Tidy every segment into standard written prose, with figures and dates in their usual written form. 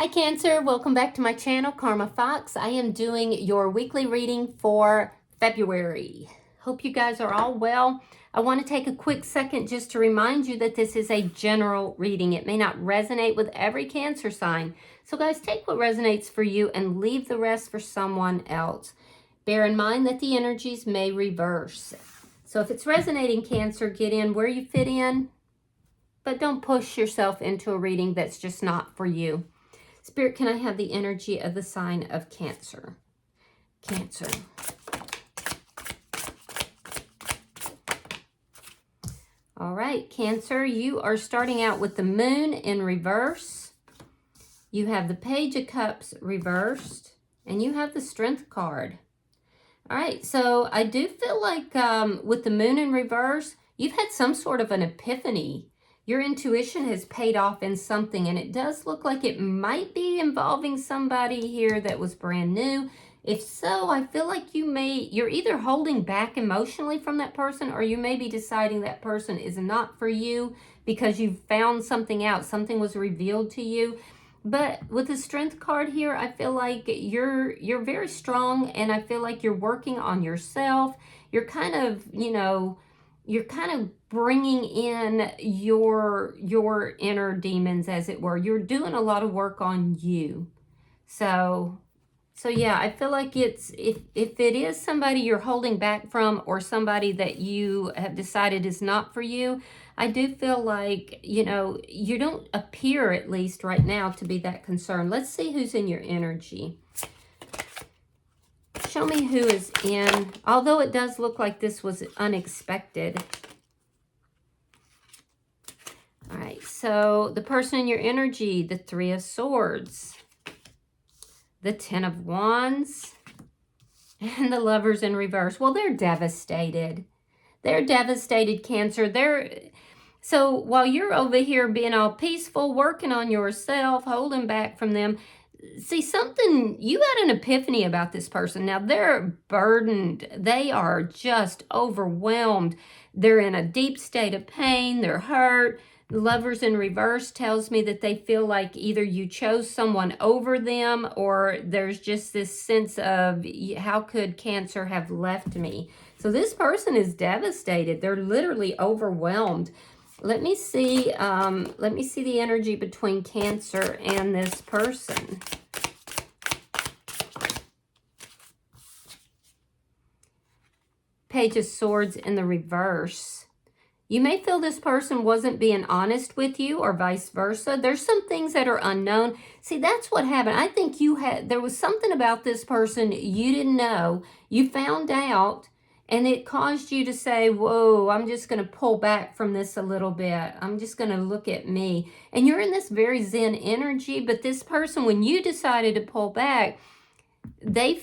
Hi Cancer, welcome back to my channel, Karma Fox. I am doing your weekly reading for February. Hope you guys are all well. I want to take a quick second just to remind you that this is a general reading. It may not resonate with every Cancer sign. So guys, take what resonates for you and leave the rest for someone else. Bear in mind that the energies may reverse. So if it's resonating, Cancer, get in where you fit in, but don't push yourself into a reading that's just not for you. Spirit, can I have the energy of the sign of Cancer? Cancer. All right, Cancer, you are starting out with the Moon in reverse. You have the Page of Cups reversed, and you have the Strength card. All right, so I do feel like with the Moon in reverse, you've had some sort of an epiphany. Your intuition has paid off in something, and it does look like it might be involving somebody here that was brand new. If so, I feel like you're either holding back emotionally from that person, or you may be deciding that person is not for you because you found something out, something was revealed to you. But with the Strength card here, I feel like you're very strong, and I feel like you're working on yourself. You're kind of, you're kind of bringing in your inner demons, as it were. You're doing a lot of work on you. So yeah, I feel like it's, if it is somebody you're holding back from, or somebody that you have decided is not for you, I do feel like, you don't appear, at least right now, to be that concerned. Let's see who's in your energy. Show me who is in, although it does look like this was unexpected. All right, so the person in your energy, the Three of Swords, the Ten of Wands, and the Lovers in reverse. Well, they're devastated. They're devastated, Cancer. So while you're over here being all peaceful, working on yourself, holding back from them, see, you had an epiphany about this person. Now, they're burdened. They are just overwhelmed. They're in a deep state of pain. They're hurt. The Lovers in reverse tells me that they feel like either you chose someone over them, or there's just this sense of, how could Cancer have left me? So this person is devastated. They're literally overwhelmed. Let me see the energy between Cancer and this person. Page of Swords in the reverse. You may feel this person wasn't being honest with you, or vice versa. There's some things that are unknown. See, that's what happened. I think there was something about this person you didn't know. You found out, and it caused you to say, whoa, I'm just going to pull back from this a little bit. I'm just going to look at me. And you're in this very Zen energy, but this person, when you decided to pull back, they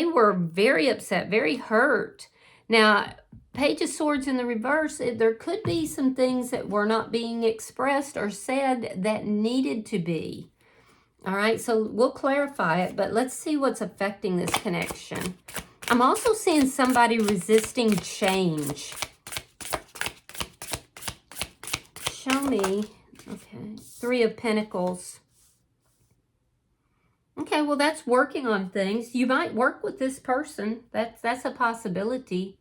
were very upset, very hurt. Now, Page of Swords in the reverse, there could be some things that were not being expressed or said that needed to be. All right, so we'll clarify it, but let's see what's affecting this connection. I'm also seeing somebody resisting change. Show me. Okay, Three of Pentacles. Okay, well, that's working on things. You might work with this person. That's a possibility.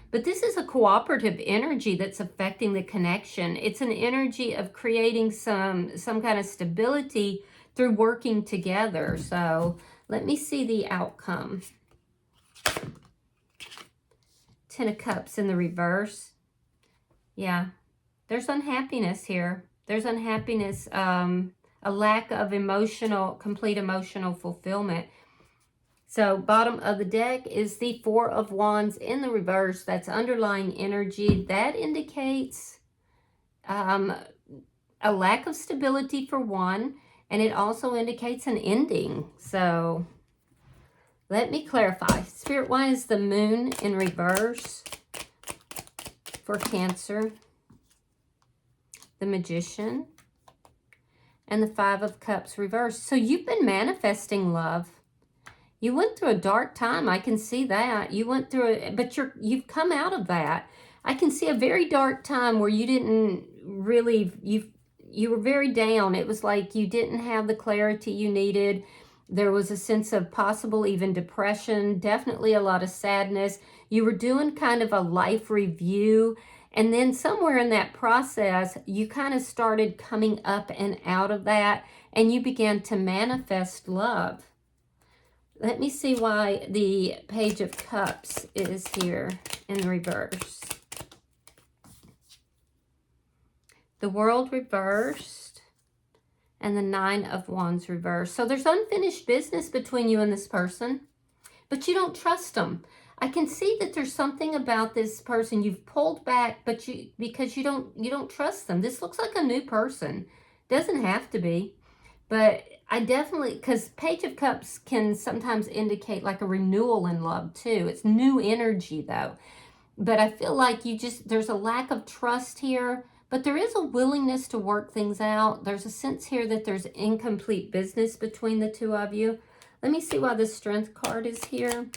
But this is a cooperative energy that's affecting the connection. It's an energy of creating some kind of stability through working together. So let me see the outcome. Ten of Cups in the reverse. Yeah, there's unhappiness here. There's unhappiness, a lack of complete emotional fulfillment. So bottom of the deck is the Four of Wands in the reverse. That's underlying energy. That indicates a lack of stability for one, and it also indicates an ending. So let me clarify. Spirit, why is the Moon in reverse for Cancer? The Magician and the Five of Cups reversed. So you've been manifesting love. You went through a dark time. I can see that. You went through it, but you've come out of that. I can see a very dark time where you didn't really, you were very down. It was like you didn't have the clarity you needed. There was a sense of possible even depression, definitely a lot of sadness. You were doing kind of a life review. And then somewhere in that process, you kind of started coming up and out of that, and you began to manifest love. Let me see why the Page of Cups is here in reverse. The World reversed and the Nine of Wands reversed. So there's unfinished business between you and this person, but you don't trust them. I can see that there's something about this person you've pulled back, but because you don't trust them. This looks like a new person. Doesn't have to be, but I definitely, because Page of Cups can sometimes indicate like a renewal in love too. It's new energy though. But I feel like there's a lack of trust here, but there is a willingness to work things out. There's a sense here that there's incomplete business between the two of you. Let me see why the Strength card is here.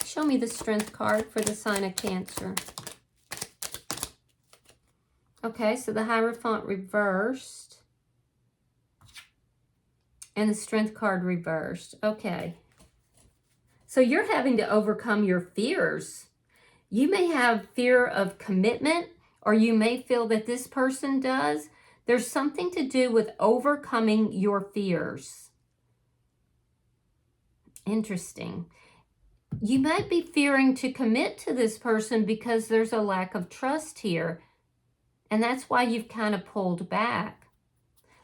Show me the Strength card for the sign of Cancer. Okay, so the Hierophant reversed and the Strength card reversed. Okay. So you're having to overcome your fears. You may have fear of commitment, or you may feel that this person does. There's something to do with overcoming your fears. Interesting. You might be fearing to commit to this person because there's a lack of trust here. And that's why you've kind of pulled back.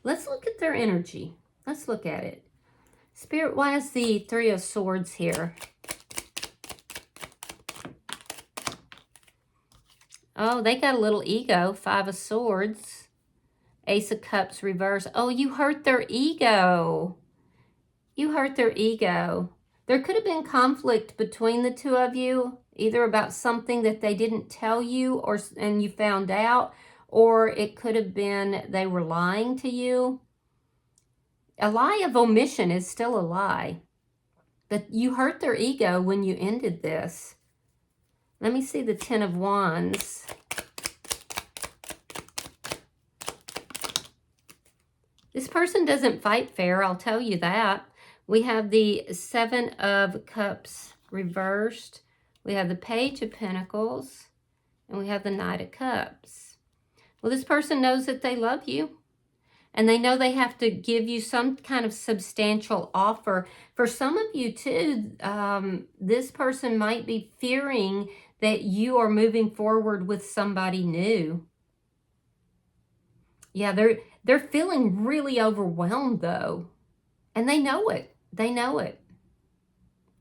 Let's look at their energy. Let's look at it. Spirit, why is the Three of Swords here? Oh, they got a little ego. Five of Swords. Ace of Cups reverse. Oh, you hurt their ego. You hurt their ego. There could have been conflict between the two of you, either about something that they didn't tell you and you found out, or it could have been they were lying to you. A lie of omission is still a lie, but you hurt their ego when you ended this. Let me see the Ten of Wands. This person doesn't fight fair, I'll tell you that. We have the Seven of Cups reversed. We have the Page of Pentacles. And we have the Knight of Cups. Well, this person knows that they love you. And they know they have to give you some kind of substantial offer. For some of you too, this person might be fearing that you are moving forward with somebody new. Yeah, they're feeling really overwhelmed though. And they know it. They know it.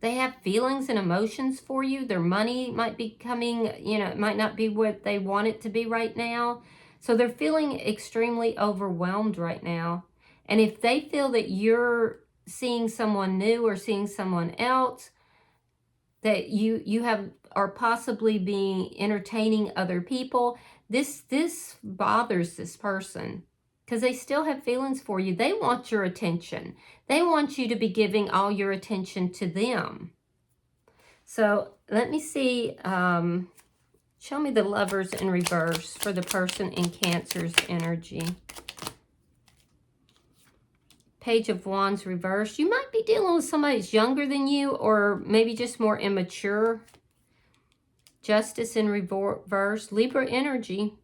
They have feelings and emotions for you. Their money might be coming, it might not be what they want it to be right now. So they're feeling extremely overwhelmed right now. And if they feel that you're seeing someone new or seeing someone else, that you are possibly being entertaining other people, this bothers this person. Because they still have feelings for you. They want your attention. They want you to be giving all your attention to them. So let me see. Show me the Lovers in reverse for the person in Cancer's energy. Page of Wands reverse. You might be dealing with somebody that's younger than you or maybe just more immature. Justice in reverse. Libra energy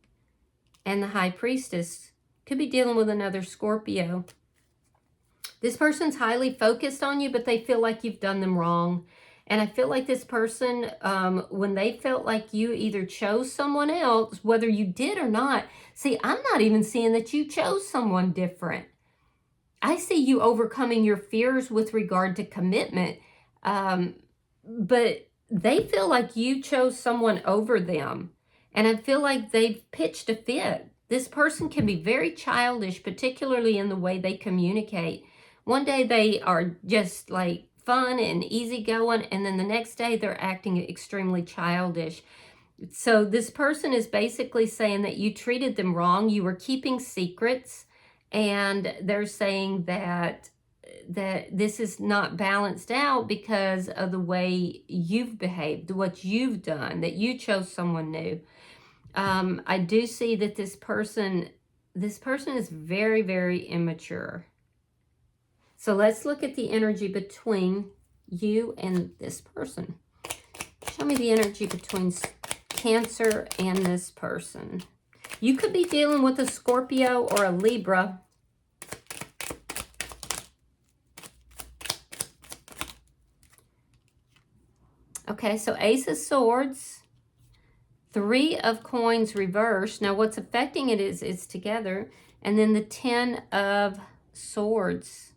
and the High Priestess. Could be dealing with another Scorpio. This person's highly focused on you, but they feel like you've done them wrong. And I feel like this person, when they felt like you either chose someone else, whether you did or not. See, I'm not even seeing that you chose someone different. I see you overcoming your fears with regard to commitment. But they feel like you chose someone over them. And I feel like they've pitched a fit. This person can be very childish, particularly in the way they communicate. One day they are just like fun and easygoing, and then the next day they're acting extremely childish. So this person is basically saying that you treated them wrong. You were keeping secrets, and they're saying that this is not balanced out because of the way you've behaved, what you've done, that you chose someone new. I do see that this person is very, very immature. So let's look at the energy between you and this person. Show me the energy between Cancer and this person. You could be dealing with a Scorpio or a Libra. Okay, so Ace of Swords, Three of Coins reversed. Now what's affecting it is it's together. And then the Ten of Swords.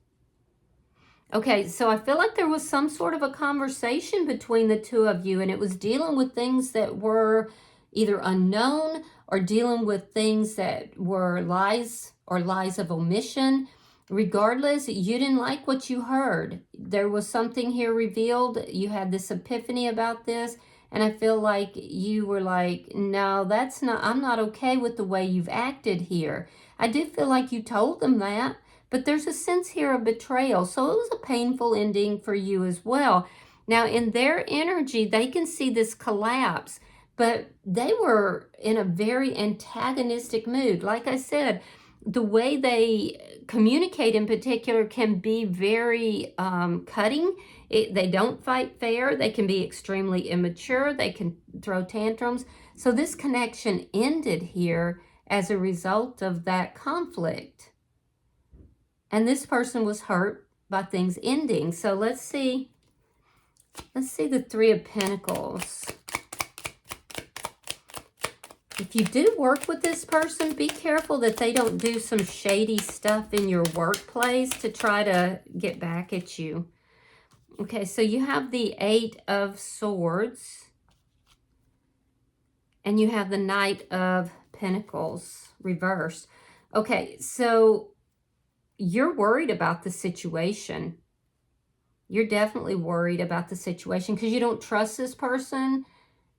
Okay, so I feel like there was some sort of a conversation between the two of you, and it was dealing with things that were either unknown or dealing with things that were lies or lies of omission. Regardless, you didn't like what you heard. There was something here revealed. You had this epiphany about this, and I feel like you were like, no, that's not, I'm not okay with the way you've acted here. I do feel like you told them that. But there's a sense here of betrayal. So it was a painful ending for you as well. Now, in their energy, they can see this collapse, but they were in a very antagonistic mood. Like I said, the way they communicate in particular can be very cutting. They don't fight fair. They can be extremely immature. They can throw tantrums. So this connection ended here as a result of that conflict. And this person was hurt by things ending. So let's see the Three of Pentacles. If you do work with this person, be careful that they don't do some shady stuff in your workplace to try to get back at you. Okay, so you have the Eight of Swords. And you have the Knight of Pentacles reversed. Okay, so you're worried about the situation. You're definitely worried about the situation because you don't trust this person.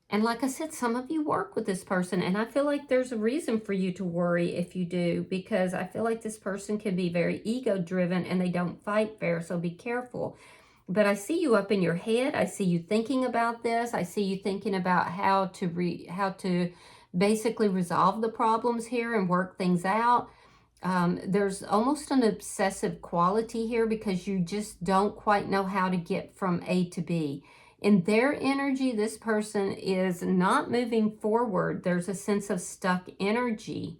And like I said, some of you work with this person, and I feel like there's a reason for you to worry if you do, because I feel like this person can be very ego-driven and they don't fight fair, so be careful. But I see you up in your head. I see you thinking about this. I see you thinking about how to basically resolve the problems here and work things out. There's almost an obsessive quality here because you just don't quite know how to get from A to B. In their energy, this person is not moving forward. There's a sense of stuck energy.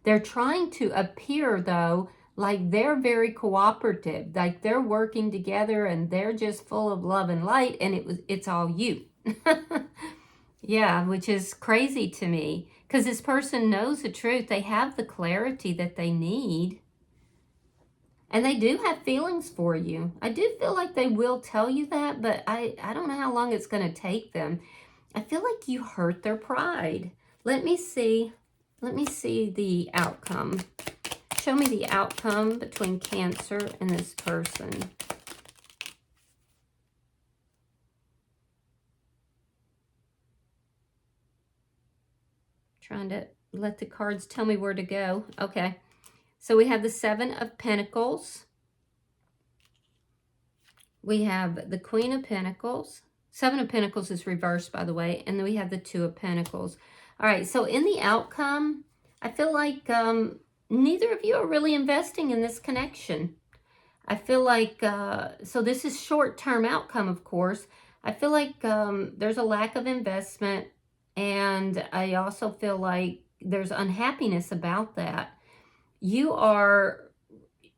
They're trying to appear, though, like they're very cooperative, like they're working together and they're just full of love and light, and it's all you. Yeah, which is crazy to me. Because this person knows the truth. They have the clarity that they need. And they do have feelings for you. I do feel like they will tell you that, but I don't know how long it's going to take them. I feel like you hurt their pride. Let me see the outcome. Show me the outcome between Cancer and this person. Trying to let the cards tell me where to go. Okay. So we have the Seven of Pentacles. We have the Queen of Pentacles. Seven of Pentacles is reversed, by the way. And then we have the Two of Pentacles. All right. So in the outcome, I feel like neither of you are really investing in this connection. I feel like, so this is short-term outcome, of course. I feel like there's a lack of investment. And I also feel like there's unhappiness about that. You are,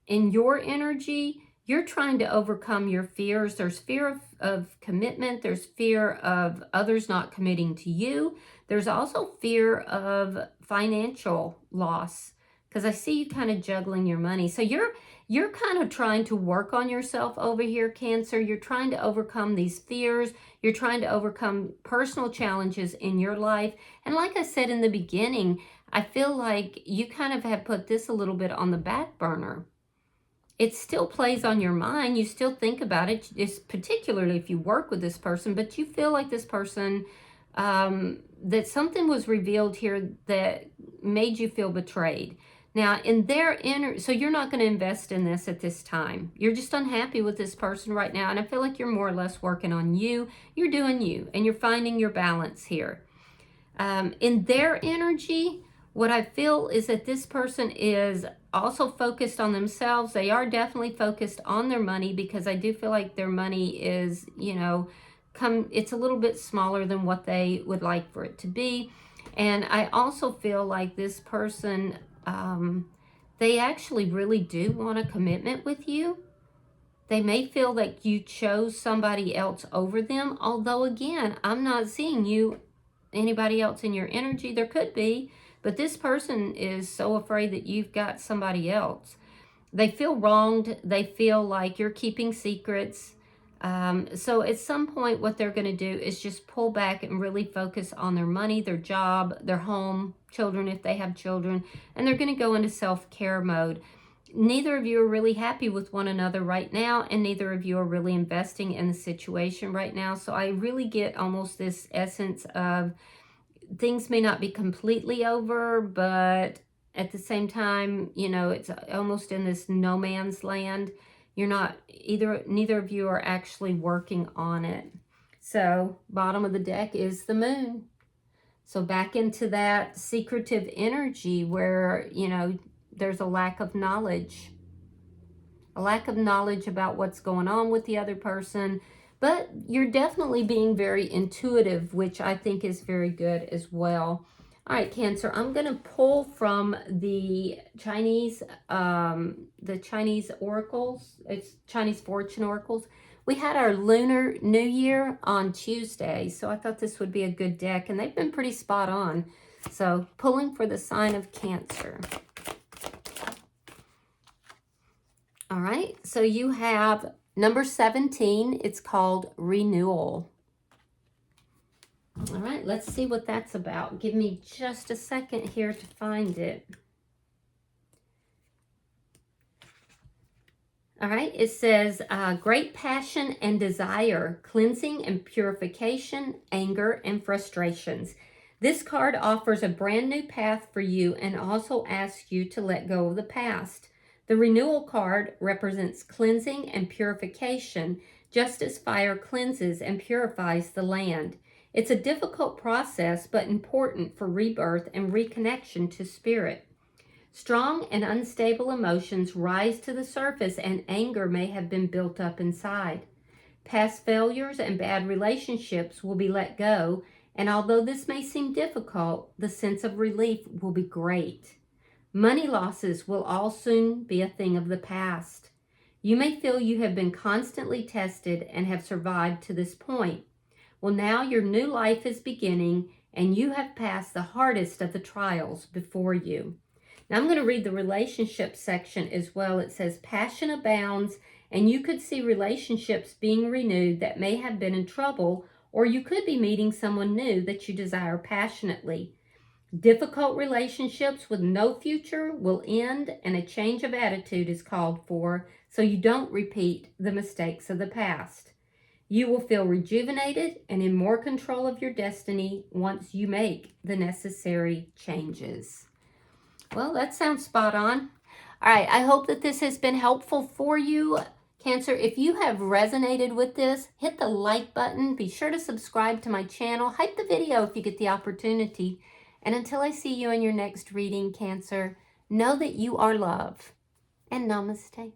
in your energy, you're trying to overcome your fears. There's fear of commitment. There's fear of others not committing to you. There's also fear of financial loss, because I see you kind of juggling your money. So you're kind of trying to work on yourself over here, Cancer. You're trying to overcome these fears. You're trying to overcome personal challenges in your life. And like I said in the beginning, I feel like you kind of have put this a little bit on the back burner. It still plays on your mind. You still think about it, it's particularly if you work with this person, but you feel like this person, that something was revealed here that made you feel betrayed. Now, in their so you're not going to invest in this at this time. You're just unhappy with this person right now, and I feel like you're more or less working on you. You're doing you, and you're finding your balance here. In their energy, what I feel is that this person is also focused on themselves. They are definitely focused on their money, because I do feel like their money is, you know, it's a little bit smaller than what they would like for it to be. And I also feel like this person, they actually really do want a commitment with you. They may feel like you chose somebody else over them, although again, I'm not seeing anybody else in your energy. There could be, but this person is so afraid that you've got somebody else. They feel wronged. They feel like you're keeping secrets. So at some point, what they're going to do is just pull back and really focus on their money, their job, their home, children if they have children, and they're going to go into self-care mode. Neither of you are really happy with one another right now, and neither of you are really investing in the situation right now. So I really get almost this essence of things may not be completely over, but at the same time, you know, it's almost in this no man's land. Neither of you are actually working on it. So bottom of the deck is the moon. So back into that secretive energy where, you know, there's a lack of knowledge. A lack of knowledge about what's going on with the other person. But you're definitely being very intuitive, which I think is very good as well. All right, Cancer, I'm going to pull from the Chinese oracles. It's Chinese fortune oracles. We had our Lunar New Year on Tuesday, so I thought this would be a good deck, and they've been pretty spot on. So pulling for the sign of Cancer. All right, so you have number 17. It's called renewal. All right, let's see what that's about. Give me just a second here to find it. All right, it says great passion and desire, cleansing and purification, anger and frustrations. This card offers a brand new path for you and also asks you to let go of the past. The renewal card represents cleansing and purification, just as fire cleanses and purifies the land. It's a difficult process, but important for rebirth and reconnection to spirit. Strong and unstable emotions rise to the surface, and anger may have been built up inside. Past failures and bad relationships will be let go, and although this may seem difficult, the sense of relief will be great. Money losses will all soon be a thing of the past. You may feel you have been constantly tested and have survived to this point. Well, now your new life is beginning, and you have passed the hardest of the trials before you. Now I'm going to read the relationship section as well. It says, passion abounds, and you could see relationships being renewed that may have been in trouble, or you could be meeting someone new that you desire passionately. Difficult relationships with no future will end, and a change of attitude is called for, so you don't repeat the mistakes of the past. You will feel rejuvenated and in more control of your destiny once you make the necessary changes. Well, that sounds spot on. All right, I hope that this has been helpful for you, Cancer. If you have resonated with this, hit the like button. Be sure to subscribe to my channel. Hype the video if you get the opportunity. And until I see you in your next reading, Cancer, know that you are love. And namaste.